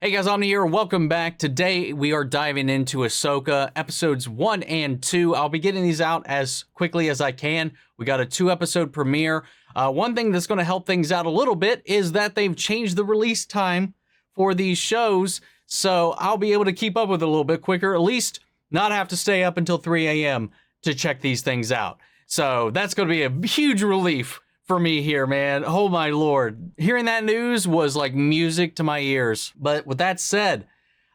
Hey guys, I'm here. Welcome back. Today we are diving into Ahsoka episodes 1 and 2. I'll be getting these out as quickly as I can. We got a 2-episode premiere. One thing that's going to help things out a little bit is that they've changed the release time for these shows, so I'll be able to keep up with it a little bit quicker, at least not have to stay up until 3 a.m. to check these things out. So that's going to be a huge relief for me here, man. Oh my lord. Hearing that news was like music to my ears. But with that said,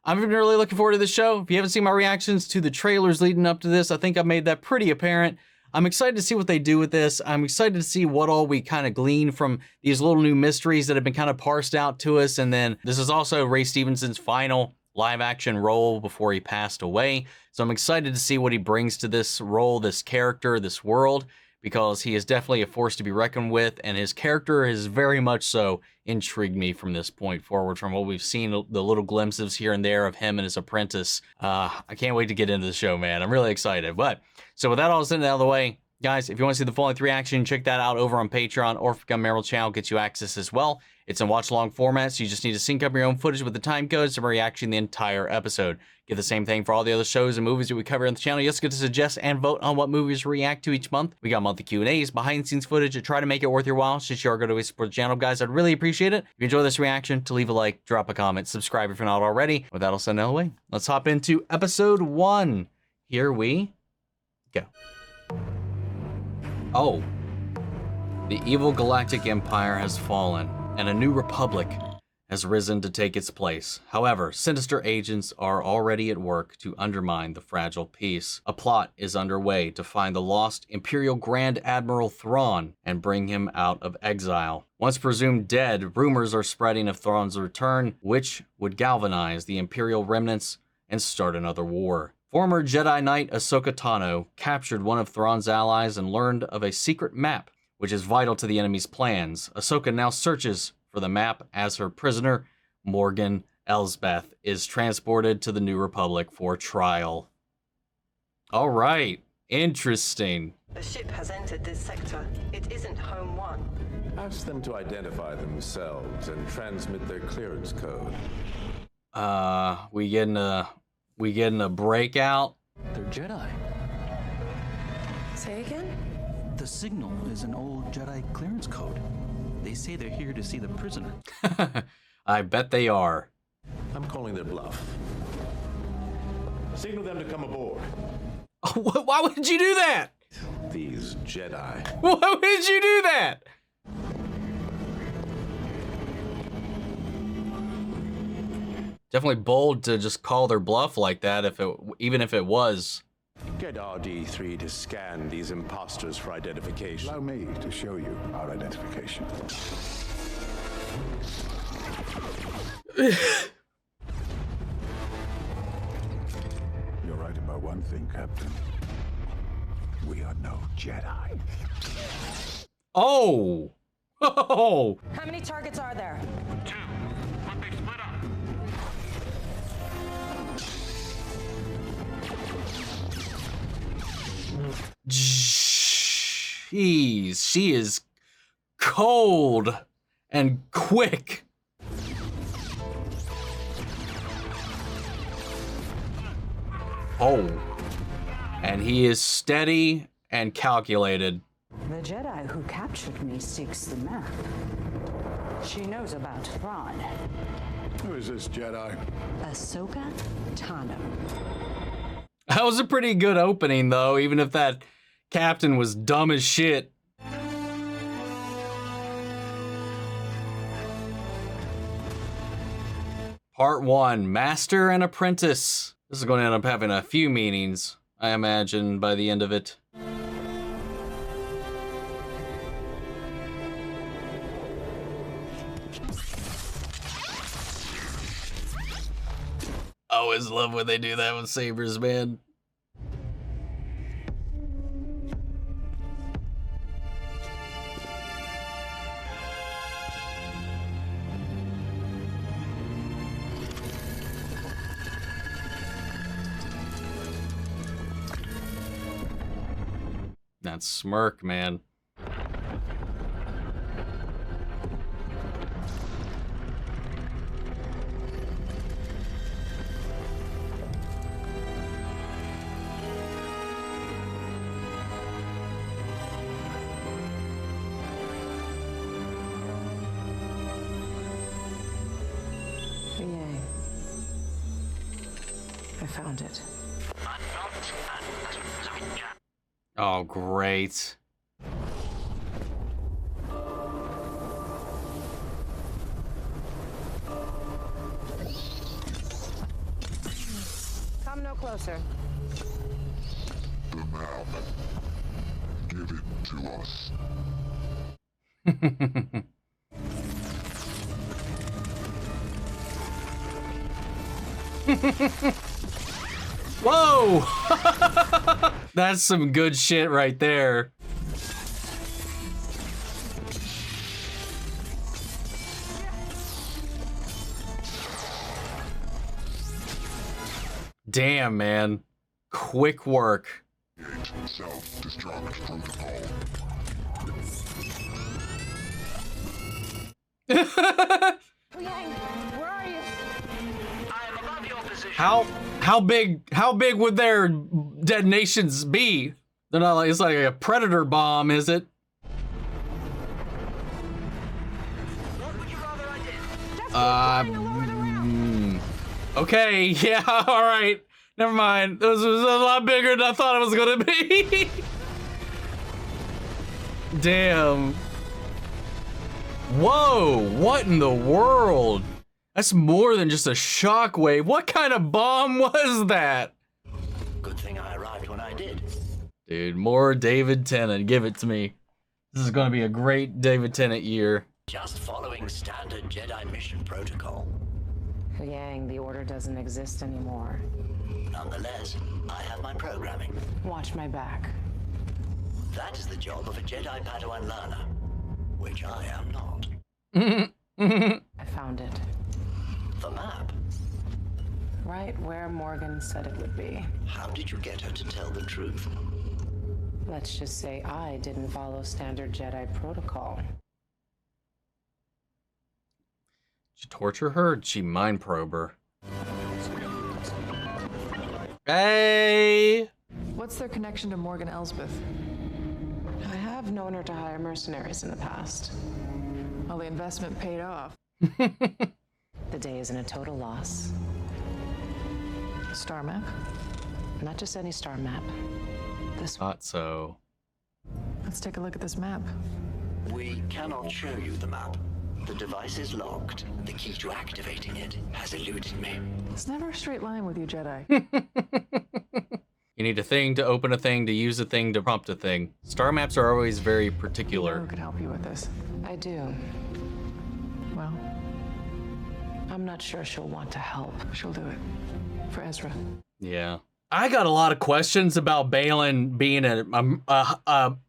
I've been really looking forward to the show. If you haven't seen my reactions to the trailers leading up to this, I think I've made that pretty apparent. I'm excited to see what they do with this. I'm excited to see what all we kind of glean from these little new mysteries that have been kind of parsed out to us. And then this is also Ray Stevenson's final live action role before he passed away. So I'm excited to see what he brings to this role, this character, this world, because he is definitely a force to be reckoned with, and his character has very much so intrigued me from this point forward, from what we've seen, the little glimpses here and there of him and his apprentice. I can't wait to get into the show, man. I'm really excited. But, so with that all said and out of the way, guys, if you want to see the full length reaction, check that out over on Patreon, or if you become a member of the channel, gets you access as well. It's in watch-along format, so you just need to sync up your own footage with the time codes and reaction the entire episode. Get the same thing for all the other shows and movies that we cover on the channel. You also get to suggest and vote on what movies we react to each month. We got monthly Q&As, behind-the-scenes footage to try to make it worth your while, since you are going to support the channel, guys. I'd really appreciate it. If you enjoy this reaction, to leave a like, drop a comment, subscribe if you're not already. With that, I'll send it away. Let's hop into episode 1. Here we go. Oh. The evil galactic empire has fallen, and a new republic has risen to take its place. However, sinister agents are already at work to undermine the fragile peace. A plot is underway to find the lost Imperial Grand Admiral Thrawn and bring him out of exile. Once presumed dead, rumors are spreading of Thrawn's return, which would galvanize the Imperial remnants and start another war. Former Jedi Knight AHSOKA Tano captured one of Thrawn's allies and learned of a secret map, which is vital to the enemy's plans. Ahsoka now searches for the map as her prisoner, Morgan Elsbeth, is transported to the New Republic for trial. All right, interesting. A ship has entered this sector. It isn't Home 1. Ask them to identify themselves and transmit their clearance code. We getting a breakout? They're Jedi. Say again? The signal is an old Jedi clearance code. They say they're here to see the prisoner. I bet they are. I'm calling their bluff. Signal them to come aboard. Why would you do that? These Jedi. Why would you do that? Definitely bold to just call their bluff like that, even if it was. Get RD3 to scan these imposters for identification. Allow me to show you our identification. You're right about one thing, Captain. We are no Jedi. Oh! Oh! How many targets are there? 2, but they split up. Jeez, she is cold and quick. Oh, and he is steady and calculated. The Jedi who captured me seeks the map. She knows about Thrawn. Who is this Jedi? AHSOKA Tano. That was a pretty good opening, though, even if that captain was dumb as shit. Part 1, Master and Apprentice. This is going to end up having a few meanings, I imagine, by the end of it. I always love when they do that with sabers, man. That smirk, man. found it. Oh, great. Come no closer. The map. Give it to us. Whoa! That's some good shit right there. Damn, man. Quick work. Self-destruct protocol. Huyang, where are you? I am above your position. How big would their detonations be? They're not like, it's like a predator bomb, is it? What would you rather I did? Okay, yeah, all right. Never mind. This was a lot bigger than I thought it was gonna be. Damn. Whoa, what in the world? That's more than just a shockwave. What kind of bomb was that? Good thing I arrived when I did. Dude, more David Tennant. Give it to me. This is gonna be a great David Tennant year. Just following standard Jedi mission protocol. Huyang, the order doesn't exist anymore. Nonetheless, I have my programming. Watch my back. That is the job of a Jedi Padawan learner, which I am not. I found it. The map. Right where Morgan said it would be. How did you get her to tell the truth? Let's just say I didn't follow standard Jedi protocol. Did you torture her? Or did she mind probe her? Hey! What's their connection to Morgan Elsbeth? I have known her to hire mercenaries in the past. Well, the investment paid off. The day isn't a total loss. Star map? Not just any star map. This one. Thought so. Let's take a look at this map. We cannot show you the map. The device is locked. The key to activating it has eluded me. It's never a straight line with you, Jedi. You need a thing to open a thing to use a thing to prompt a thing. Star maps are always very particular. Who could help you with this? I do. Well, I'm not sure she'll want to help. she'll do it. For Ezra. Yeah. I got a lot of questions about Baylan being a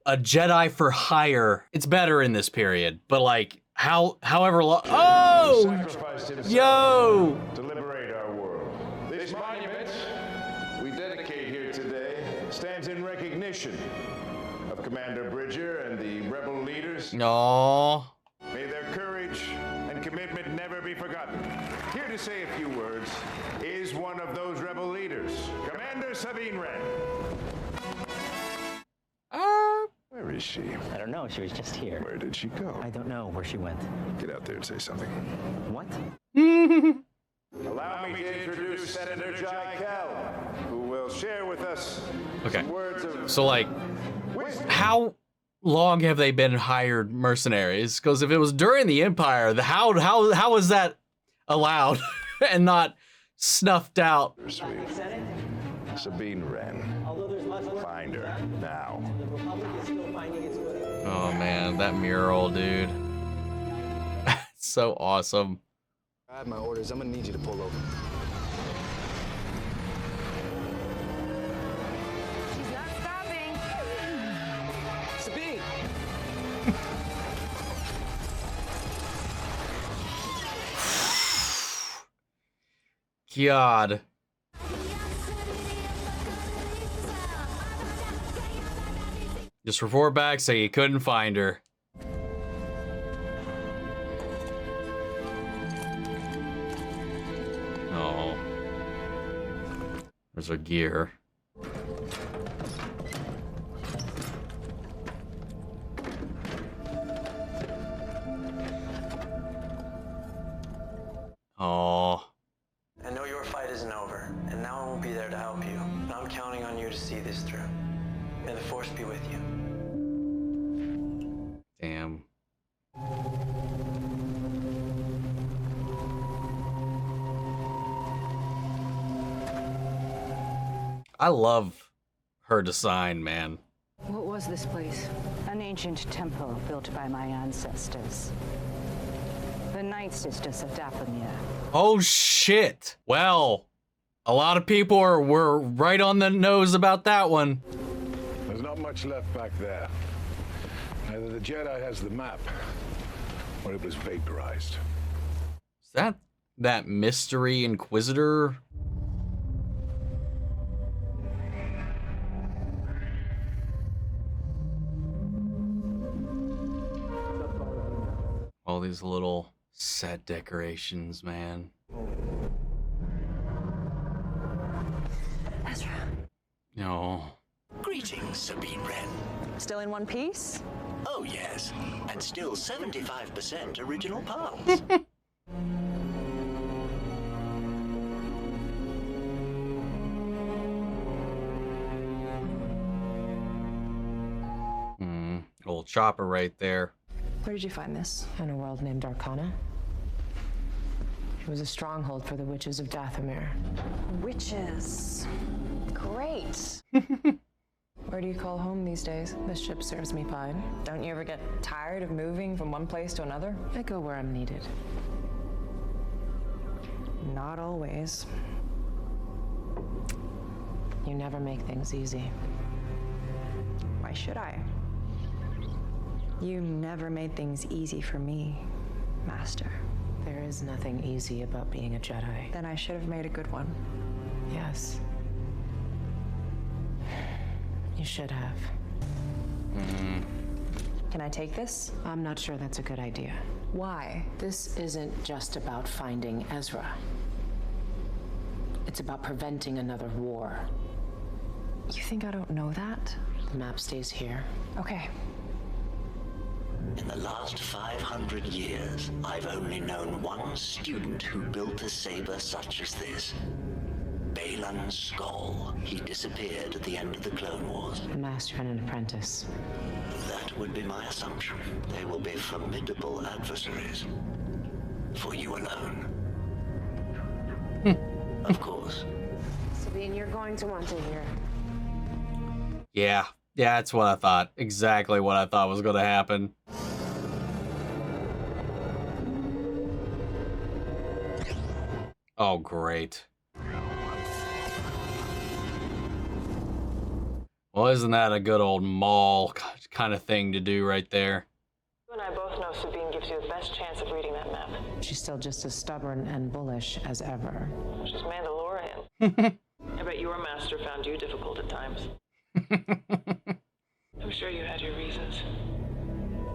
Jedi for hire. It's better in this period, but like however long. Oh, Sacrificed himself yo! to liberate our world. This monument we dedicate here today stands in recognition of Commander Bridger and the rebel leaders. No. May their courage and commitment never be forgotten. Here to say a few words is one of those rebel leaders, Commander Sabine Wren. Where is she? I don't know. She was just here. Where did she go? I don't know where she went. Get out there and say something. What? Allow me to introduce Senator Jai Kell, who will share with us Okay. some words of So like, wisdom. how long have they been hired mercenaries? Because if it was during the Empire, how was that allowed and not snuffed out? Sweet. Sabine Wren. Find her now. Oh man, that mural, dude. So awesome. I have my orders. I'm gonna need you to pull over. She's not stopping. Sabine! God. Just report back, say you couldn't find her. Oh. There's her gear. Oh. I know your fight isn't over, and now I won't be there you. Damn. I love her design, man. What was this place? An ancient temple built by my ancestors. The Night Sisters of Dathomir. Oh shit. Well, a lot of people were right on the nose about that one. There's not much left back there. Either the Jedi has the map, or it was vaporized. Is that mystery inquisitor? All these little set decorations, man. Ezra. No. Greetings, Sabine Wren. Still in one piece? Oh, yes. And still 75% original parts. Old chopper right there. Where did you find this? In a world named Arcana. It was a stronghold for the witches of Dathomir. Witches. Great. Where do you call home these days? This ship serves me fine. Don't you ever get tired of moving from one place to another? I go where I'm needed. Not always. You never make things easy. Why should I? You never made things easy for me, Master. There is nothing easy about being a Jedi. Then I should have made a good one. Yes. You should have. Can I take this? I'm not sure that's a good idea. Why? This isn't just about finding Ezra. It's about preventing another war. You think I don't know that? The map stays here. Okay. In the last 500 years, I've only known one student who built a saber such as this. Baylan Skoll. He disappeared at the end of the Clone Wars. A master and an apprentice. That would be my assumption. They will be formidable adversaries. For you alone. Of course. Sabine, you're going to want to hear. Yeah, that's what I thought. Exactly what I thought was going to happen. Oh, great. Well, isn't that a good old Maul kind of thing to do right there? You and I both know Sabine gives you the best chance of reading that map. She's still just as stubborn and bullish as ever. She's Mandalorian. I bet your master found you difficult at times. I'm sure you had your reasons.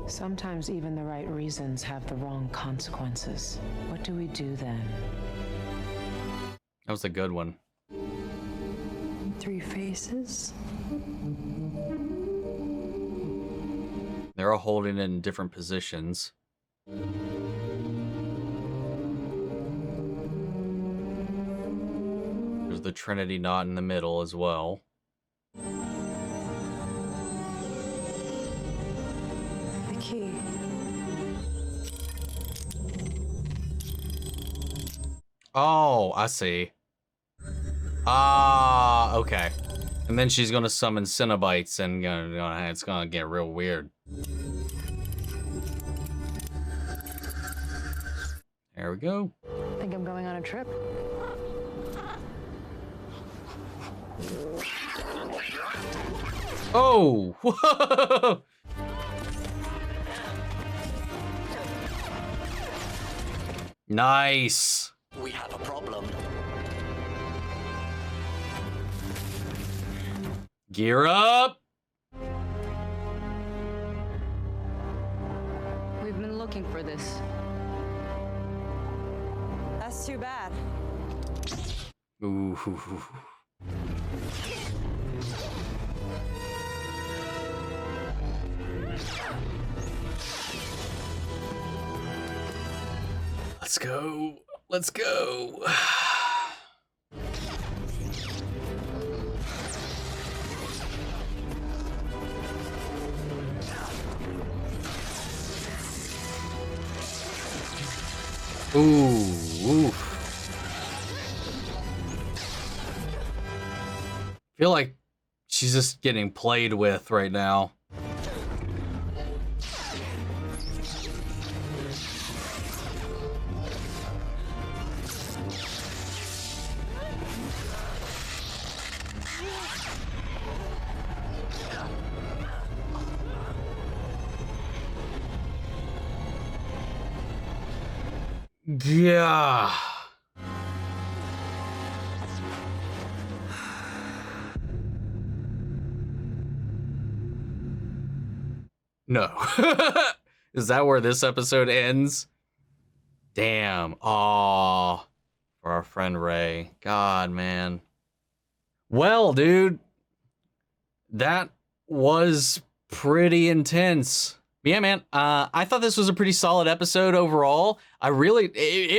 Sometimes even the right reasons have the wrong consequences. What do we do then? That was a good one. 3 faces. They're all holding it in different positions. There's the Trinity knot in the middle as well. The key. Oh, I see. Ah, okay. And then she's gonna summon Cenobites, and it's gonna get real weird. There we go. Think I'm going on a trip? Oh! Whoa! Nice. We have a problem. Gear up. We've been looking for this. That's too bad. Ooh. Let's go. Let's go. Ooh. Feel like she's just getting played with right now. Yeah. No. Is that where this episode ends? Damn. Aw. For our friend Ray. God, man. Well, dude. That was pretty intense. Yeah, man. I thought this was a pretty solid episode overall. It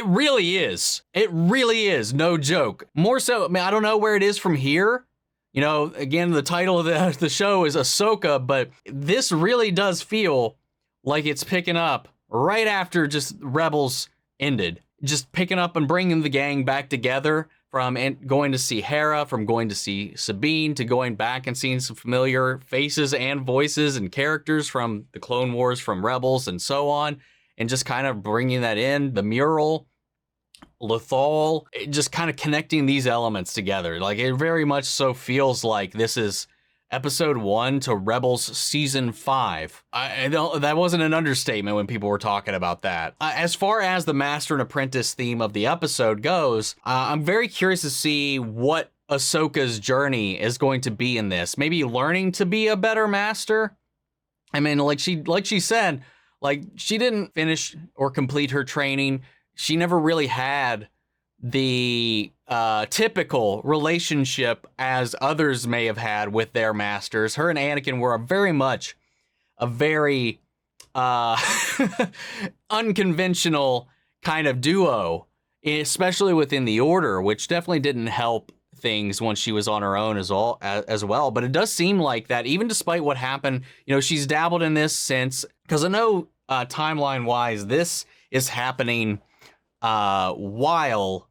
really is. It really is. No joke. More so, I mean, I don't know where it is from here. You know, again, the title of the show is AHSOKA, but this really does feel like it's picking up right after just Rebels ended. Just picking up and bringing the gang back together from going to see Hera, from going to see Sabine, to going back and seeing some familiar faces and voices and characters from the Clone Wars, from Rebels, and so on, and just kind of bringing that in, the mural, Lothal, just kind of connecting these elements together. Like, it very much so feels like this is episode 1 to Rebels season 5. That wasn't an understatement when people were talking about that. As far as the Master and Apprentice theme of the episode goes, I'm very curious to see what Ahsoka's journey is going to be in this. Maybe learning to be a better master. I mean, like she said, like, she didn't finish or complete her training. She never really had the typical relationship as others may have had with their masters. Her and Anakin were very unconventional kind of duo, especially within the Order, which definitely didn't help things when she was on her own as well. But it does seem like that, even despite what happened, you know, she's dabbled in this since, because I know timeline wise, this is happening while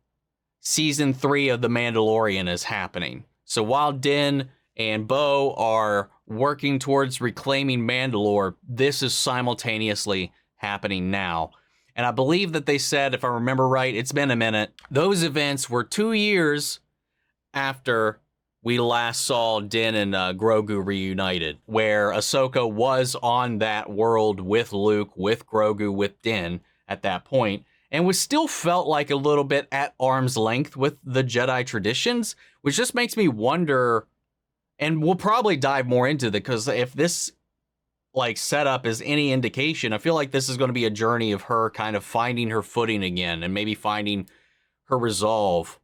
season 3 of The Mandalorian is happening. So while Din and Bo are working towards reclaiming Mandalore, this is simultaneously happening now. And I believe that they said, if I remember right, it's been a minute, those events were 2 years after we last saw Din and Grogu reunited, where Ahsoka was on that world with Luke, with Grogu, with Din at that point, and was still felt like a little bit at arm's length with the Jedi traditions, which just makes me wonder, and we'll probably dive more into that, because if this like setup is any indication, I feel like this is going to be a journey of her kind of finding her footing again, and maybe finding her resolve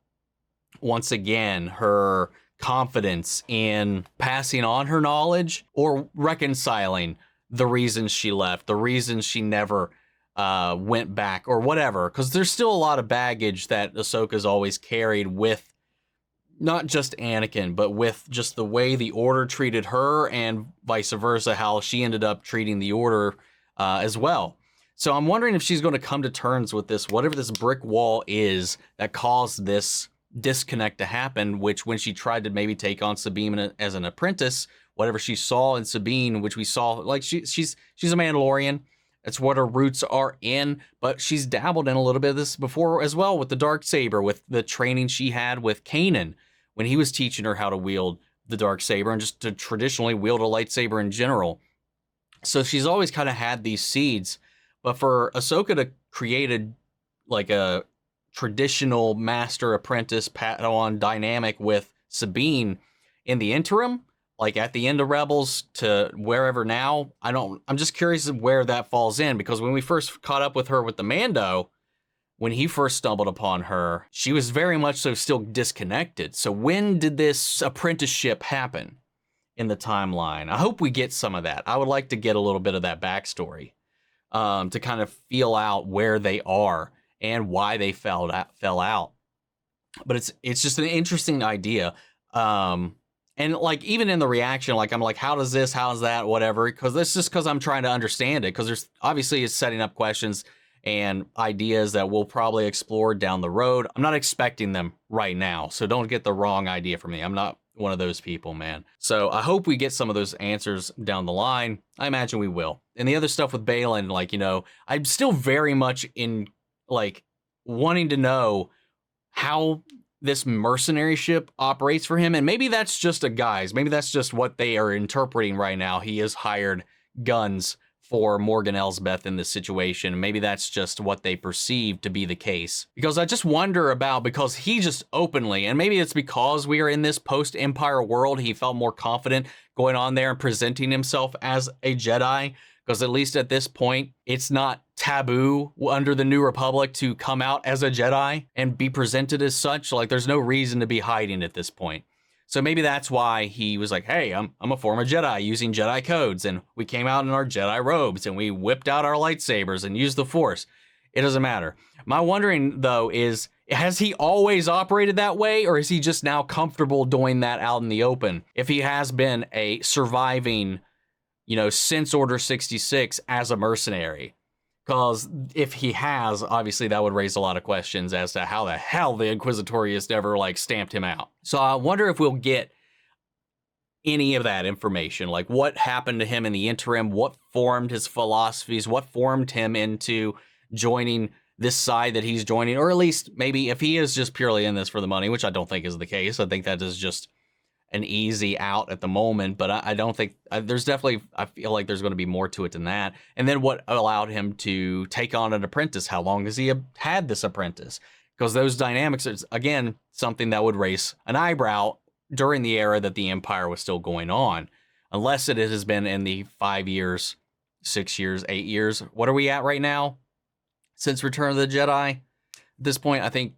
once again, her confidence in passing on her knowledge, or reconciling the reasons she left, the reasons she never went back, or whatever, because there's still a lot of baggage that Ahsoka's always carried with not just Anakin, but with just the way the Order treated her, and vice versa, how she ended up treating the Order as well. So I'm wondering if she's going to come to terms with this, whatever this brick wall is that caused this disconnect to happen, which when she tried to maybe take on Sabine as an apprentice, whatever she saw in Sabine, which we saw, like she's a Mandalorian. That's what her roots are in, but she's dabbled in a little bit of this before as well with the Darksaber, with the training she had with Kanan when he was teaching her how to wield the Darksaber and just to traditionally wield a lightsaber in general. So she's always kind of had these seeds, but for Ahsoka to create a traditional master apprentice Padawan dynamic with Sabine in the interim, like at the end of Rebels to wherever now, I'm just curious of where that falls in, because when we first caught up with her with the Mando, when he first stumbled upon her, she was very much so still disconnected. So when did this apprenticeship happen in the timeline? I hope we get some of that. I would like to get a little bit of that backstory to kind of feel out where they are and why they fell out. But it's just an interesting idea. And like, even in the reaction, like, I'm like, how does that, whatever, because I'm trying to understand it, because there's obviously it's setting up questions and ideas that we'll probably explore down the road. I'm not expecting them right now, so don't get the wrong idea from me. I'm not one of those people, man. So I hope we get some of those answers down the line. I imagine we will. And the other stuff with Baylan, like, you know, I'm still very much in, like, wanting to know how this mercenary ship operates for him. And maybe that's just a guise. Maybe that's just what they are interpreting right now. He has hired guns for Morgan Elsbeth in this situation. Maybe that's just what they perceive to be the case. Because I just wonder about, because he just openly, and maybe it's because we are in this post-Empire world, he felt more confident going on there and presenting himself as a Jedi. Because at least at this point, it's not taboo under the New Republic to come out as a Jedi and be presented as such. Like, there's no reason to be hiding at this point. So maybe that's why he was like, hey, I'm a former Jedi using Jedi codes. And we came out in our Jedi robes and we whipped out our lightsabers and used the Force. It doesn't matter. My wondering, though, is, has he always operated that way? Or is he just now comfortable doing that out in the open? If he has been a surviving, you know, since Order 66 as a mercenary. Because if he has, obviously that would raise a lot of questions as to how the hell the Inquisitorius never, like, stamped him out. So I wonder if we'll get any of that information, like what happened to him in the interim, what formed his philosophies, what formed him into joining this side that he's joining, or at least maybe if he is just purely in this for the money, which I don't think is the case. I think that is just an easy out at the moment, but I don't think there's definitely, I feel like there's going to be more to it than that. And then what allowed him to take on an apprentice? How long has he had this apprentice? Because those dynamics is, again, something that would raise an eyebrow during the era that the Empire was still going on, unless it has been in the 5 years, 6 years, 8 years. What are we at right now? Since Return of the Jedi? At this point, I think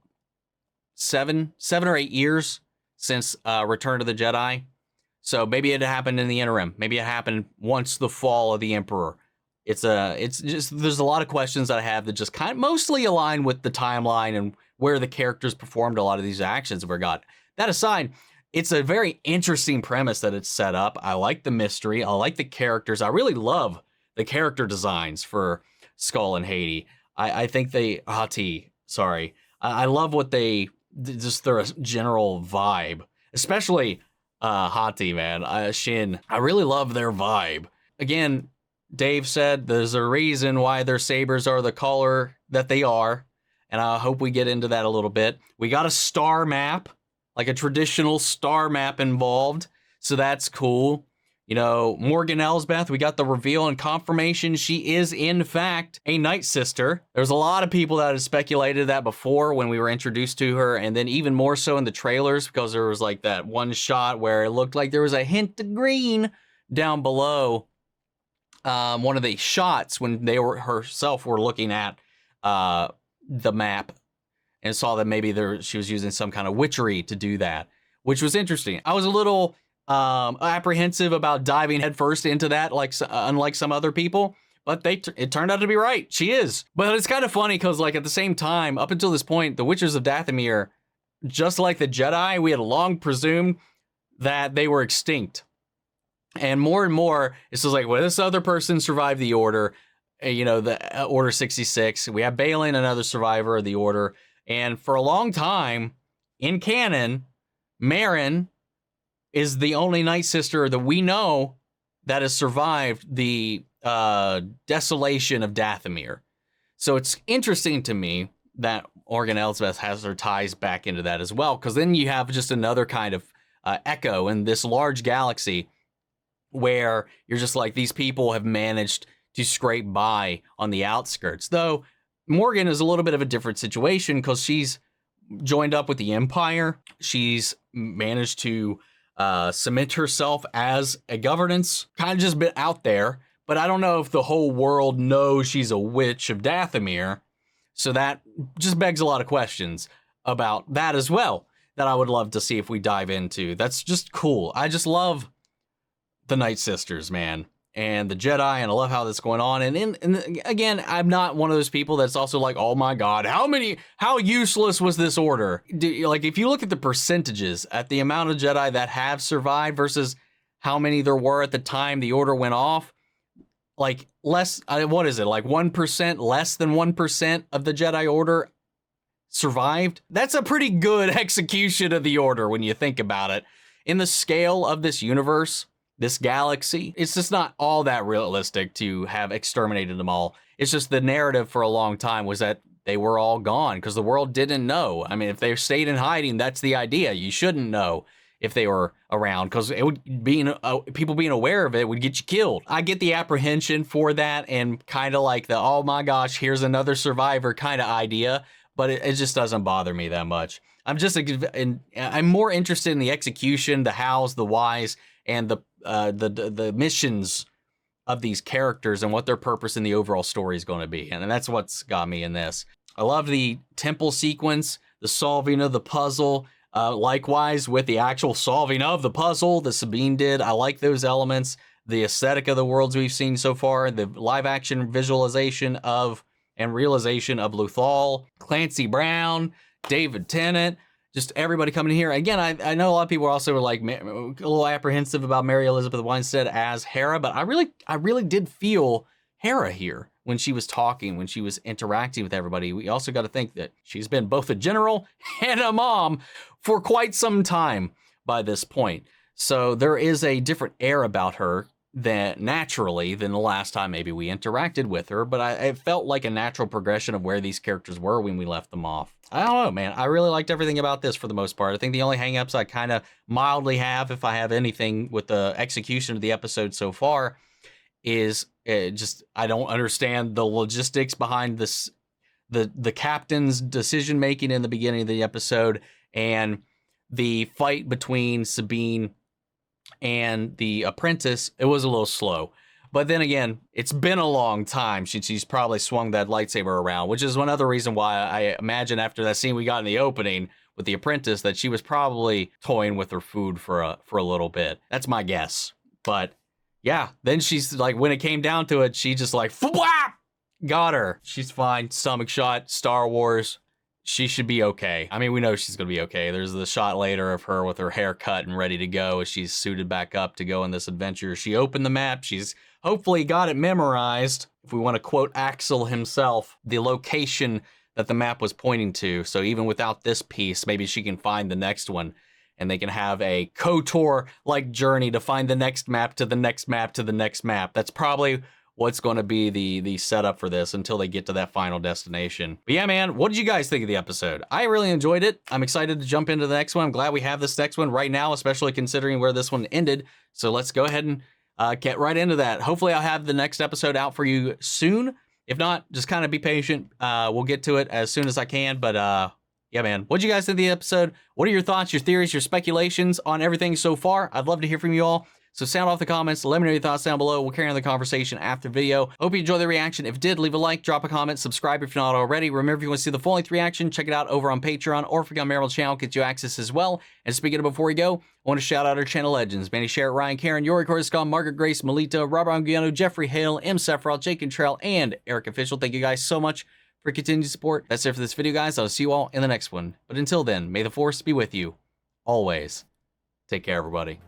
7 or 8 years since Return of the Jedi. So maybe it happened in the interim. Maybe it happened once the fall of the Emperor. It's just, there's a lot of questions that I have that just kind of mostly align with the timeline and where the characters performed a lot of these actions we got. That aside, it's a very interesting premise that it's set up. I like the mystery. I like the characters. I really love the character designs for Skoll and Hati. I think Hati, sorry. I love what they, just their general vibe, especially Hati, man. Shin, I really love their vibe. Again, Dave said there's a reason why their sabers are the color that they are, and I hope we get into that a little bit. We got a star map, like a traditional star map involved, so that's cool. You know, Morgan Elsbeth, we got the reveal and confirmation she is, in fact, a Night Sister. There's a lot of people that had speculated that before when we were introduced to her, and then even more so in the trailers, because there was like that one shot where it looked like there was a hint of green down below one of the shots when they were herself were looking at the map and saw that maybe she was using some kind of witchery to do that, which was interesting. I was a little apprehensive about diving headfirst into that, like unlike some other people, but it turned out to be right. She is. But it's kind of funny because, like, at the same time, up until this point, the Witches of Dathomir, just like the Jedi, we had long presumed that they were extinct. And more, it's just like, well, this other person survived the Order, you know, the Order 66. We have Baylan, another survivor of the Order. And for a long time, in canon, Merrin is the only Night Sister that we know that has survived the desolation of Dathomir. So it's interesting to me that Morgan Elsbeth has her ties back into that as well, because then you have just another kind of echo in this large galaxy where you're just like, these people have managed to scrape by on the outskirts. Though Morgan is a little bit of a different situation because she's joined up with the Empire. She's managed to cement herself as a governance, kind of just been out there, but I don't know if the whole world knows she's a witch of Dathomir. So that just begs a lot of questions about that as well, that I would love to see if we dive into. That's just cool. I just love the Night Sisters, man, and the Jedi, and I love how that's going on. And again, I'm not one of those people that's also like, oh my God, how useless was this Order? Like, if you look at the percentages at the amount of Jedi that have survived versus how many there were at the time the Order went off, like less, what is it, like 1%, less than 1% of the Jedi Order survived. That's a pretty good execution of the Order when you think about it. In the scale of this universe, this galaxy, it's just not all that realistic to have exterminated them all. It's just the narrative for a long time was that they were all gone because the world didn't know. I mean, if they stayed in hiding, that's the idea. You shouldn't know if they were around because it would be people being aware of it would get you killed. I get the apprehension for that and kind of like the, oh my gosh, here's another survivor kind of idea, but it just doesn't bother me that much. I'm more interested in the execution, the hows, the whys, and the missions of these characters and what their purpose in the overall story is going to be. And that's what's got me in this. I love the temple sequence, the solving of the puzzle, likewise with the actual solving of the puzzle that Sabine did. I like those elements, the aesthetic of the worlds we've seen so far, the live action visualization of and realization of Luthal, Clancy Brown, David Tennant, just everybody coming in here. Again, I know a lot of people are also like a little apprehensive about Mary Elizabeth Winstead as Hera, but I really did feel Hera here when she was talking, when she was interacting with everybody. We also got to think that she's been both a general and a mom for quite some time by this point. So there is a different air about her than the last time maybe we interacted with her, but it felt like a natural progression of where these characters were when we left them off. I don't know, man. I really liked everything about this for the most part. I think the only hangups I kind of mildly have, if I have anything with the execution of the episode so far, is just I don't understand the logistics behind this, the captain's decision making in the beginning of the episode and the fight between Sabine and the Apprentice. It was a little slow. But then again, it's been a long time since she's probably swung that lightsaber around, which is one other reason why I imagine after that scene we got in the opening with the Apprentice that she was probably toying with her food for a little bit. That's my guess. But yeah, then she's like, when it came down to it, she just like, whap, got her. She's fine. Stomach shot, Star Wars. She should be okay. I mean, we know she's going to be okay. There's the shot later of her with her hair cut and ready to go as she's suited back up to go on this adventure. She opened the map. She's hopefully got it memorized. If we want to quote Axel himself, the location that the map was pointing to. So even without this piece, maybe she can find the next one and they can have a KOTOR-like journey to find the next map to the next map to the next map. That's probably what's going to be the setup for this until they get to that final destination. But yeah, man, what did you guys think of the episode? I really enjoyed it. I'm excited to jump into the next one. I'm glad we have this next one right now, especially considering where this one ended. So let's go ahead and get right into that. Hopefully I'll have the next episode out for you soon. If not, just kind of be patient. We'll get to it as soon as I can. But yeah, man, what did you guys think of the episode? What are your thoughts, your theories, your speculations on everything so far? I'd love to hear from you all. So sound off the comments, let me know your thoughts down below. We'll carry on the conversation after the video. Hope you enjoyed the reaction. If you did, leave a like, drop a comment, subscribe if you're not already. Remember, if you want to see the full-length reaction, check it out over on Patreon, or if you're on Admiral's channel, get you access as well. And speaking of before we go, I want to shout out our channel legends: Manny Sherritt, Ryan Karen, Yori Skoll, Margaret Grace, Melita, Robert Anguiano, Jeffrey Hale, M. Sephiroth, Jake Cantrell, and Eric Official. Thank you guys so much for continued support. That's it for this video, guys. I'll see you all in the next one. But until then, may the Force be with you always. Take care, everybody.